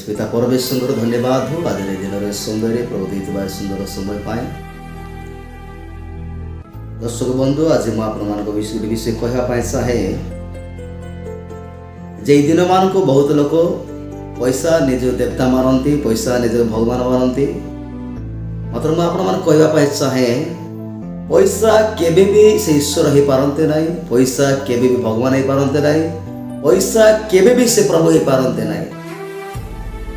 पिता परमेश्वर धन्यवाद हो आज दिन समय प्रभु देता सुंदर समय पाए। दर्शक बंधु आज मुझे विषय कहवाई चाहे जे दिन मान को बहुत लोग पैसा निज देवता मानती पैसा निज भगवान मानती मात्र मुझे कहवाई चाहे पैसा केबे भी से ईश्वर हो पारते ना पैसा केबे भी भगवान हो पारते ना पैसा केबे भी से प्रभु हो पारते ना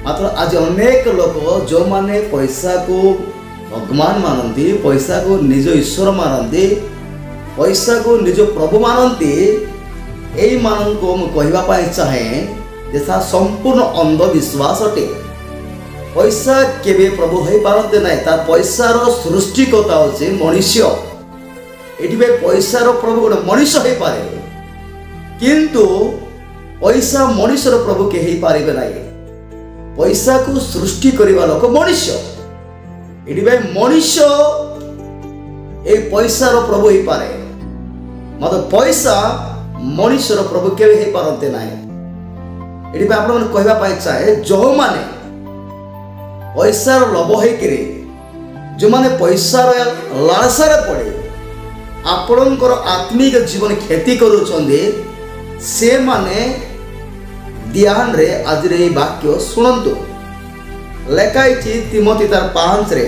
मात्र आज अनेक लोग जो माने पैसा को भगवान मानती पैसा को निज ईश्वर मानती पैसा को निज प्रभु मानती यही मान को कहवाई चाहे जैसा संपूर्ण अंधविश्वास अटे। पैसा केबे प्रभु हो पारते ना तार पैसार सृष्टिकर्ता होचे मनुष्य ये पैसार प्रभु गोटे मनुष्य हो पारे किंतु पैसा मनुष्यर प्रभु के हो पारे ना पैसा को सृष्टि करने लोक मनुष्य ये मनुष्य ये पैसार प्रभु हो पारे मतलब पैसा मनुष्यर प्रभु के हो पारते ना ये आप कहवाई चाहे जो माने पैसार लोभ होकर जो माने पैसार लालसार पड़े आपणकर आत्मिक जीवन क्षति करुचंदे से माने ध्यान रे आज रे वाक्य शुणु लेखाई तिमोथी तार 5 रे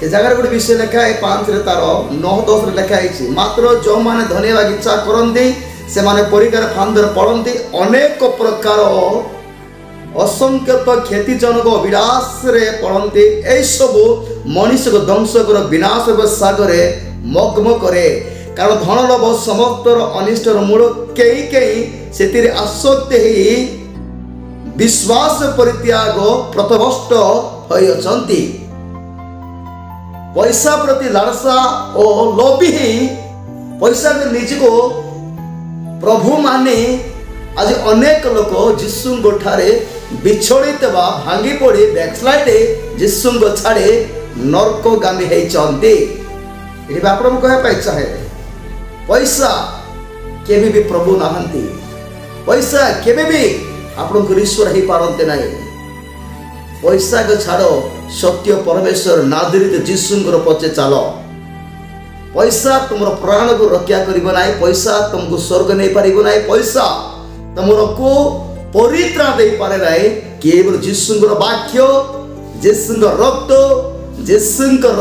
से जगह गोटे विषय लेखाई 5 रे तार 9-10 रे लेखाई मात्र जो माने धन्यवाद इच्छा करती से माने परिकार फांदर पड़ती अनेक प्रकार असंख्यत क्षतिजनक विनाश रे पड़ती यही सब मनुष्य को ध्वंस कर विनाश सागरे मग्न करे कारण धन लोभ समस्तर अनिष्टर मूल कई कई से आसक्त ही विश्वास परित्याग प्रतभष्ट होती पैसा प्रति लालसा और लोभी ही पैसा के निज को प्रभु माने आज अनेक लोक जीशु ठारे बिछड़ित भांगी पड़ी बैकस्लाइड जीशु छाड़े नरकगामी होती ये आप कहवाई चाहे पैसा केबे भी प्रभु नहांती पैसा केबे भी आपन ईश्वर हो पारते ना पैसा को छाड़ सत्य परमेश्वर नादरित जीशुंकर पचे चल पैसा तुम प्राण को रक्षा करना पैसा तुमको स्वर्ग नहीं पार ना पैसा तुम को परित्राण दे पारे ना केवल जीशुंकर वाक्य जीशुंकर रक्त जीशुंकर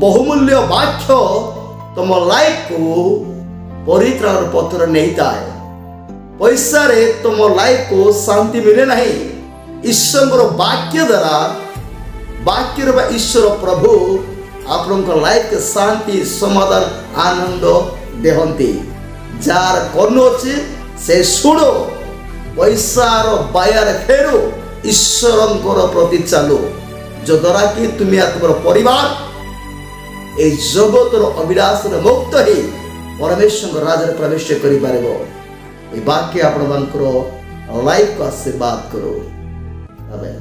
बहुमूल्य वाक्य तुम लाइफ को परित्राण पत्र नहीं था पैसा रे तुम लाइफ को शांति मिले नहीं ईश्वर वाक्य द्वारा वाक्य ईश्वर प्रभु आपण लाइफ के शांति समाधान आनंद देहंती जार कर्ण अच्छे से शुणो पैसार बायार फेरू ईश्वर प्रति चलो जो द्वारा कि तुम्हें तुम परिवार ए जगतर अभिलाष मुक्त ही परमेश्वर राज प्रवेश कर वाक्य आपण लाइफ को आशीर्वाद करो। आमेन।